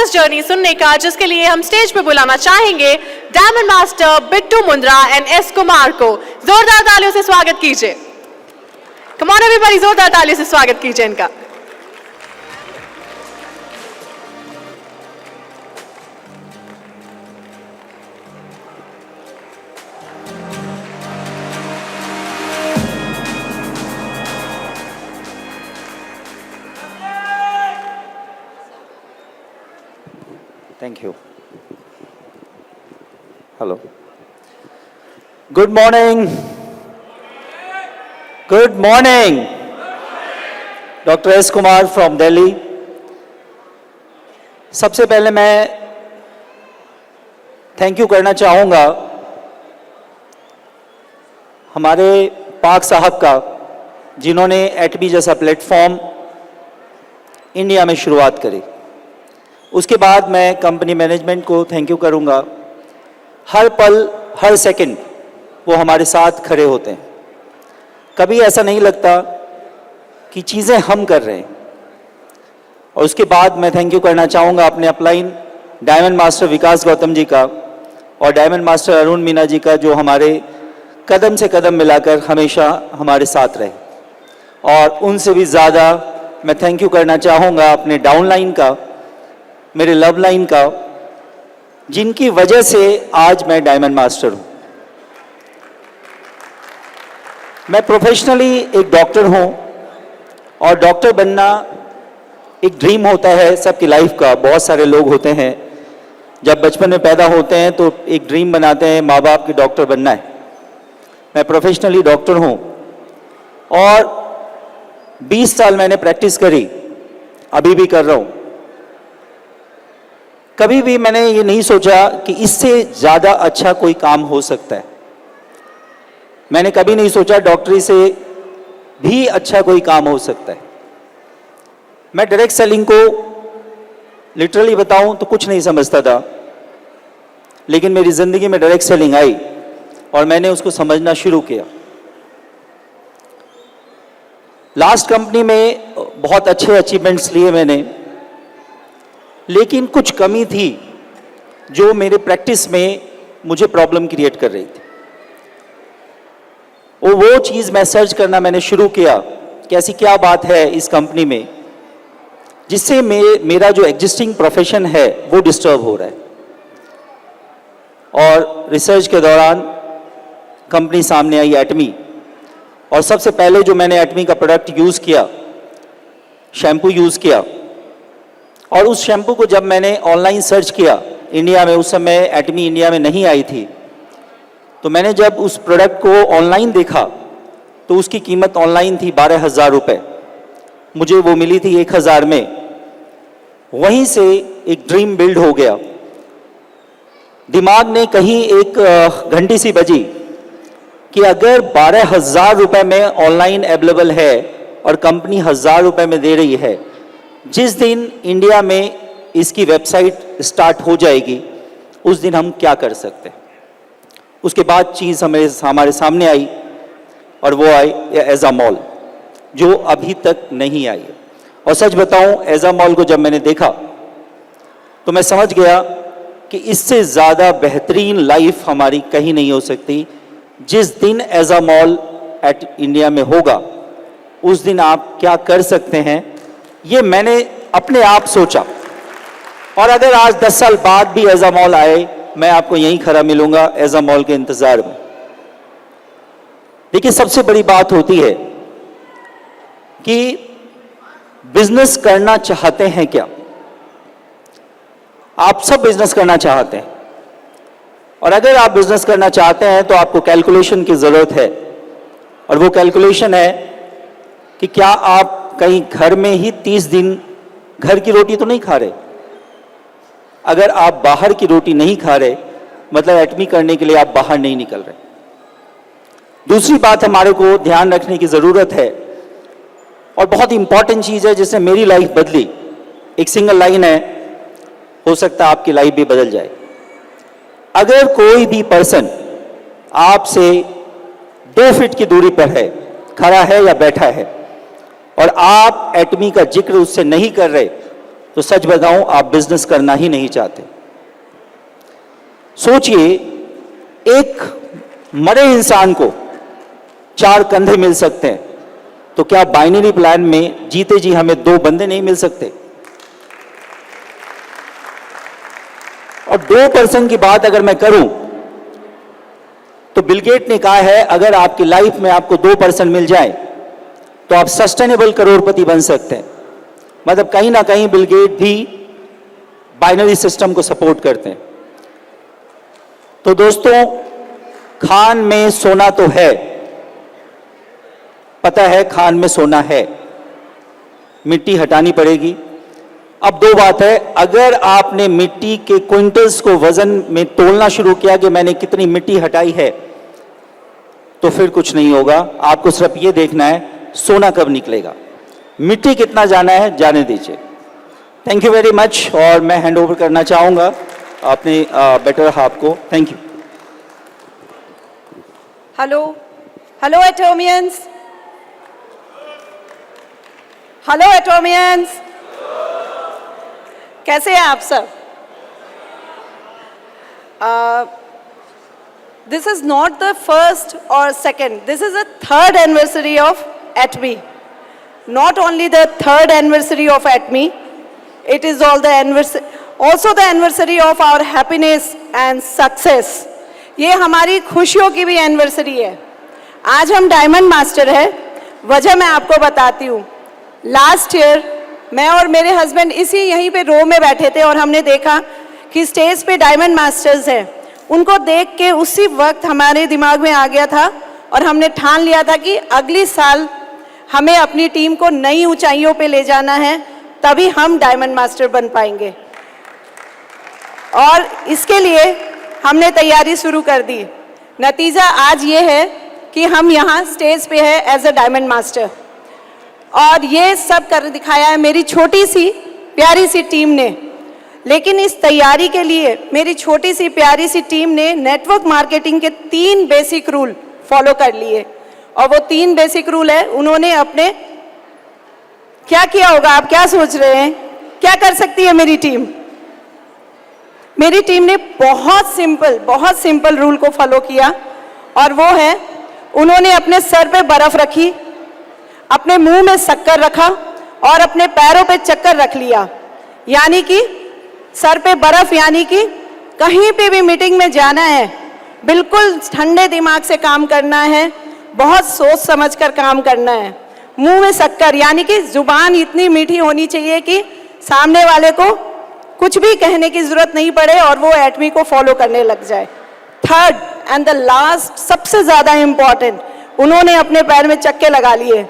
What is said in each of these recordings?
Success journey सुनने का, जिसके लिए हम स्टेज पे बुलाना चाहेंगे diamond master Bittu Mundra and S Kumar को। जोरदार तालियों से स्वागत कीजिए। कम ऑन एवरीबॉडी, जोरदार तालियों से स्वागत कीजिए इनका। Thank you. Hello. Good morning. Good morning. Dr. S. Kumar from Delhi. सबसे पहले मैं थैंक यू करना चाहूँगा हमारे पाक साहब का, जिन्होंने एटमी जैसा प्लेटफॉर्म इंडिया में शुरुआत करी। उसके बाद मैं कंपनी मैनेजमेंट को थैंक यू करूंगा। हर पल हर सेकंड वो हमारे साथ खड़े होते हैं। कभी ऐसा नहीं लगता कि चीज़ें हम कर रहे हैं। और उसके बाद मैं थैंक यू करना चाहूँगा अपने अपलाइन डायमंड मास्टर विकास गौतम जी का और डायमंड मास्टर अरुण मीना जी का, जो हमारे कदम से कदम मिलाकर हमेशा हमारे साथ रहे। और उनसे भी ज़्यादा मैं थैंक यू करना चाहूँगा अपने डाउनलाइन का, मेरे लव लाइन का, जिनकी वजह से आज मैं डायमंड मास्टर हूं। मैं प्रोफेशनली एक डॉक्टर हूं और डॉक्टर बनना एक ड्रीम होता है सबकी लाइफ का। बहुत सारे लोग होते हैं जब बचपन में पैदा होते हैं तो एक ड्रीम बनाते हैं माँ बाप की, डॉक्टर बनना है। मैं प्रोफेशनली डॉक्टर हूं और 20 साल मैंने प्रैक्टिस करी, अभी भी कर रहा हूं। कभी भी मैंने ये नहीं सोचा कि इससे ज़्यादा अच्छा कोई काम हो सकता है। मैंने कभी नहीं सोचा डॉक्टरी से भी अच्छा कोई काम हो सकता है। मैं डायरेक्ट सेलिंग को लिटरली बताऊं तो कुछ नहीं समझता था, लेकिन मेरी ज़िंदगी में डायरेक्ट सेलिंग आई और मैंने उसको समझना शुरू किया। लास्ट कंपनी में बहुत अच्छे अचीवमेंट्स लिए मैंने, लेकिन कुछ कमी थी जो मेरे प्रैक्टिस में मुझे प्रॉब्लम क्रिएट कर रही थी। वो चीज़ मैं सर्च करना मैंने शुरू किया कि ऐसी क्या बात है इस कंपनी में जिससे मेरा जो एग्जिस्टिंग प्रोफेशन है वो डिस्टर्ब हो रहा है। और रिसर्च के दौरान कंपनी सामने आई एटमी, और सबसे पहले जो मैंने एटमी का प्रोडक्ट यूज़ किया, शैम्पू यूज़ किया। और उस शैम्पू को जब मैंने ऑनलाइन सर्च किया इंडिया में, उस समय एटमी इंडिया में नहीं आई थी, तो मैंने जब उस प्रोडक्ट को ऑनलाइन देखा तो उसकी कीमत ऑनलाइन थी 12,000 रुपये। मुझे वो मिली थी 1,000 में। वहीं से एक ड्रीम बिल्ड हो गया। दिमाग ने कहीं एक घंटी सी बजी कि अगर 12,000 रुपये में ऑनलाइन अवेलेबल है और कंपनी 1,000 रुपये में दे रही है, जिस दिन इंडिया में इसकी वेबसाइट स्टार्ट हो जाएगी उस दिन हम क्या कर सकते हैं। उसके बाद चीज़ हमारे सामने आई और वो आई एजा मॉल, जो अभी तक नहीं आई है। और सच बताऊं, एजा मॉल को जब मैंने देखा तो मैं समझ गया कि इससे ज़्यादा बेहतरीन लाइफ हमारी कहीं नहीं हो सकती। जिस दिन एजा मॉल एट इंडिया में होगा उस दिन आप क्या कर सकते हैं, ये मैंने अपने आप सोचा। और अगर आज 10 साल बाद भी एजा मॉल आए, मैं आपको यहीं खड़ा मिलूंगा एजा मॉल के इंतजार में। देखिए, सबसे बड़ी बात होती है कि बिजनेस करना चाहते हैं क्या। आप सब बिजनेस करना चाहते हैं, और अगर आप बिजनेस करना चाहते हैं तो आपको कैलकुलेशन की जरूरत है। और वो कैलकुलेशन है कि क्या आप कहीं घर में ही 30 दिन घर की रोटी तो नहीं खा रहे। अगर आप बाहर की रोटी नहीं खा रहे, मतलब एटमी करने के लिए आप बाहर नहीं निकल रहे। दूसरी बात हमारे को ध्यान रखने की ज़रूरत है, और बहुत इंपॉर्टेंट चीज़ है जिससे मेरी लाइफ बदली, एक सिंगल लाइन है, हो सकता है आपकी लाइफ भी बदल जाए। अगर कोई भी पर्सन आपसे 2 फीट की दूरी पर है, खड़ा है या बैठा है, और आप एटमी का जिक्र उससे नहीं कर रहे, तो सच बताऊं आप बिजनेस करना ही नहीं चाहते। सोचिए, एक मरे इंसान को 4 कंधे मिल सकते हैं, तो क्या बाइनरी प्लान में जीते जी हमें 2 बंदे नहीं मिल सकते? और 2% की बात अगर मैं करूं तो बिल गेट ने कहा है अगर आपकी लाइफ में आपको 2% मिल जाए तो आप सस्टेनेबल करोड़पति बन सकते हैं। मतलब कहीं ना कहीं बिल गेट भी बाइनरी सिस्टम को सपोर्ट करते हैं। तो दोस्तों, खान में सोना तो है, पता है खान में सोना है, मिट्टी हटानी पड़ेगी। अब 2 बात है, अगर आपने मिट्टी के क्विंटल्स को वजन में तोलना शुरू किया कि मैंने कितनी मिट्टी हटाई है, तो फिर कुछ नहीं होगा। आपको सिर्फ ये देखना है सोना कब निकलेगा, मिट्टी कितना जाना है जाने दीजिए। Thank you very much. और मैं हैंड ओवर करना चाहूंगा अपने बेटर हाफ को। Thank you. हेलो एटोमियंस, हेलो एटोमियंस, कैसे हैं आप सब? This is not the first or second, this is the 3rd anniversary of ATME. Not only the 3rd anniversary of ATME, it is also the anniversary of our happiness and success. ये हमारी खुशियों की भी anniversary है। आज हम diamond master है, वजह मैं आपको बताती हूँ। लास्ट ईयर मैं और मेरे हस्बैंड यहीं पे रो में बैठे थे और हमने देखा कि स्टेज पे डायमंड मास्टर्स हैं। उनको देख के उसी वक्त हमारे दिमाग में आ गया था और हमने ठान लिया था कि अगली साल हमें अपनी टीम को नई ऊंचाइयों पे ले जाना है, तभी हम डायमंड मास्टर बन पाएंगे। और इसके लिए हमने तैयारी शुरू कर दी। नतीजा आज ये है कि हम यहाँ स्टेज पे है एज अ डायमंड मास्टर, और ये सब कर दिखाया है मेरी छोटी सी प्यारी सी टीम ने। लेकिन इस तैयारी के लिए मेरी छोटी सी प्यारी सी टीम ने नेटवर्क मार्केटिंग के 3 बेसिक रूल फॉलो कर लिए, और वो 3 बेसिक रूल है। उन्होंने अपने क्या किया होगा, आप क्या सोच रहे हैं, क्या कर सकती है मेरी टीम? मेरी टीम ने बहुत सिंपल रूल को फॉलो किया, और वो है उन्होंने अपने सर पे बर्फ रखी, अपने मुंह में शक्कर रखा और अपने पैरों पे चक्कर रख लिया। यानी कि सर पे बर्फ, यानी कि कहीं पे भी मीटिंग में जाना है, बिल्कुल ठंडे दिमाग से काम करना है, बहुत सोच समझ कर काम करना है। मुंह में शक्कर, यानी कि जुबान इतनी मीठी होनी चाहिए कि सामने वाले को कुछ भी कहने की जरूरत नहीं पड़े और वो एटमी को फॉलो करने लग जाए। 3rd एंड द लास्ट, सबसे ज्यादा इंपॉर्टेंट, उन्होंने अपने पैर में चक्के लगा लिए।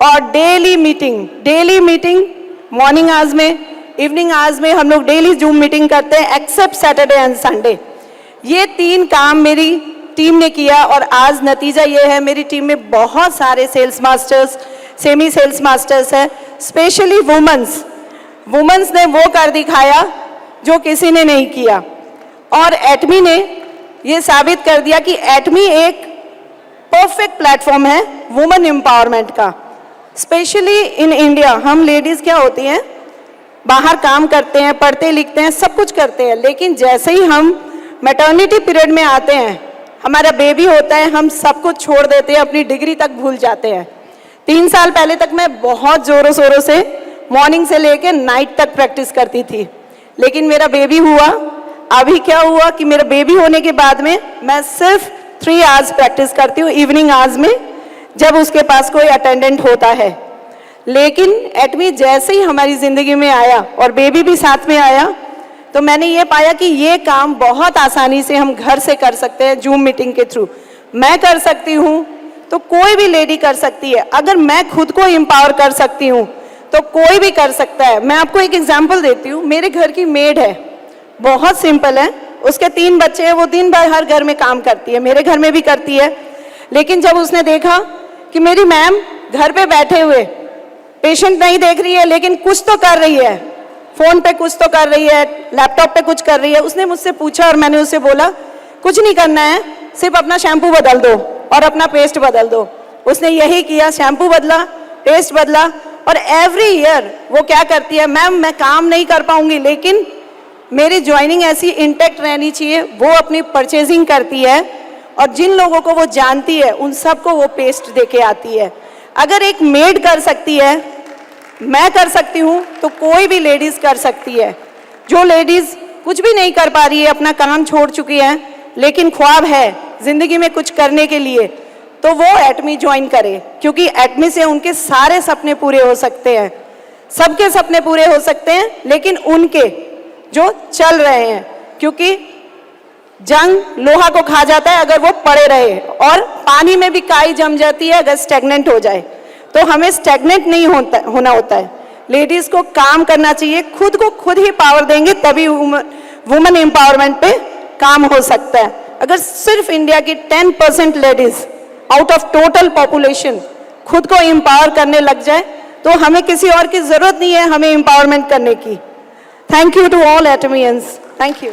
और डेली मीटिंग मॉर्निंग आवर्स में, इवनिंग आवर्स में हम लोग डेली जूम मीटिंग करते हैं एक्सेप्ट सैटरडे एंड संडे। ये 3 काम मेरी टीम ने किया, और आज नतीजा ये है मेरी टीम में बहुत सारे sales masters, semi sales masters हैं, स्पेशली वुमेन्स ने वो कर दिखाया जो किसी ने नहीं किया। और एटमी ने ये साबित कर दिया कि एटमी एक परफेक्ट प्लेटफॉर्म है वुमेन एम्पावरमेंट का। स्पेशली इन इंडिया हम लेडीज़ क्या होती हैं, बाहर काम करते हैं, पढ़ते लिखते हैं, सब कुछ करते हैं, लेकिन जैसे ही हम मैटर्निटी पीरियड में आते हैं, हमारा बेबी होता है, हम सब कुछ छोड़ देते हैं, अपनी डिग्री तक भूल जाते हैं। 3 साल पहले तक मैं बहुत ज़ोरों शोरों से मॉर्निंग से लेकर नाइट तक प्रैक्टिस करती थी, लेकिन मेरा बेबी हुआ। अभी क्या हुआ कि मेरा बेबी होने के बाद में मैं सिर्फ 3 आवर्स प्रैक्टिस करती हूँ इवनिंग आवर्स में, जब उसके पास कोई अटेंडेंट होता है। लेकिन एटमी जैसे ही हमारी ज़िंदगी में आया और बेबी भी साथ में आया, तो मैंने ये पाया कि ये काम बहुत आसानी से हम घर से कर सकते हैं जूम मीटिंग के थ्रू। मैं कर सकती हूँ तो कोई भी लेडी कर सकती है। अगर मैं खुद को एम्पावर कर सकती हूँ तो कोई भी कर सकता है। मैं आपको एक एग्जांपल देती हूँ। मेरे घर की मेड है, बहुत सिंपल है, उसके 3 बच्चे हैं, वो दिन भर हर घर में काम करती है, मेरे घर में भी करती है। लेकिन जब उसने देखा कि मेरी मैम घर पे बैठे हुए पेशेंट नहीं देख रही है, लेकिन कुछ तो कर रही है, फ़ोन पे कुछ तो कर रही है, लैपटॉप पे कुछ कर रही है, उसने मुझसे पूछा और मैंने उससे बोला कुछ नहीं करना है, सिर्फ अपना शैम्पू बदल दो और अपना पेस्ट बदल दो। उसने यही किया, शैम्पू बदला, पेस्ट बदला और एवरी ईयर वो क्या करती है, मैम मैं काम नहीं कर पाऊंगी लेकिन मेरी ज्वाइनिंग ऐसी इंटैक्ट रहनी चाहिए, वो अपनी परचेजिंग करती है और जिन लोगों को वो जानती है उन सबको वो पेस्ट दे के आती है। अगर एक मेड कर सकती है, मैं कर सकती हूँ, तो कोई भी लेडीज कर सकती है। जो लेडीज कुछ भी नहीं कर पा रही है, अपना काम छोड़ चुकी है, लेकिन ख्वाब है जिंदगी में कुछ करने के लिए, तो वो एटमी ज्वाइन करे, क्योंकि एटमी से उनके सारे सपने पूरे हो सकते हैं। सबके सपने पूरे हो सकते हैं, लेकिन उनके जो चल रहे हैं, क्योंकि जंग लोहा को खा जाता है अगर वो पड़े रहे, और पानी में भी काई जम जाती है अगर स्टेगनेंट हो जाए। तो हमें स्टेगनेंट नहीं होना होता है। लेडीज को काम करना चाहिए, खुद को खुद ही पावर देंगे तभी वुमेन एम्पावरमेंट पे काम हो सकता है। अगर सिर्फ इंडिया की 10% ladies out of total population खुद को एम्पावर करने लग जाए, तो हमें किसी और की जरूरत नहीं है हमें एम्पावरमेंट करने की। थैंक यू टू ऑल एटमियंस। Thank you.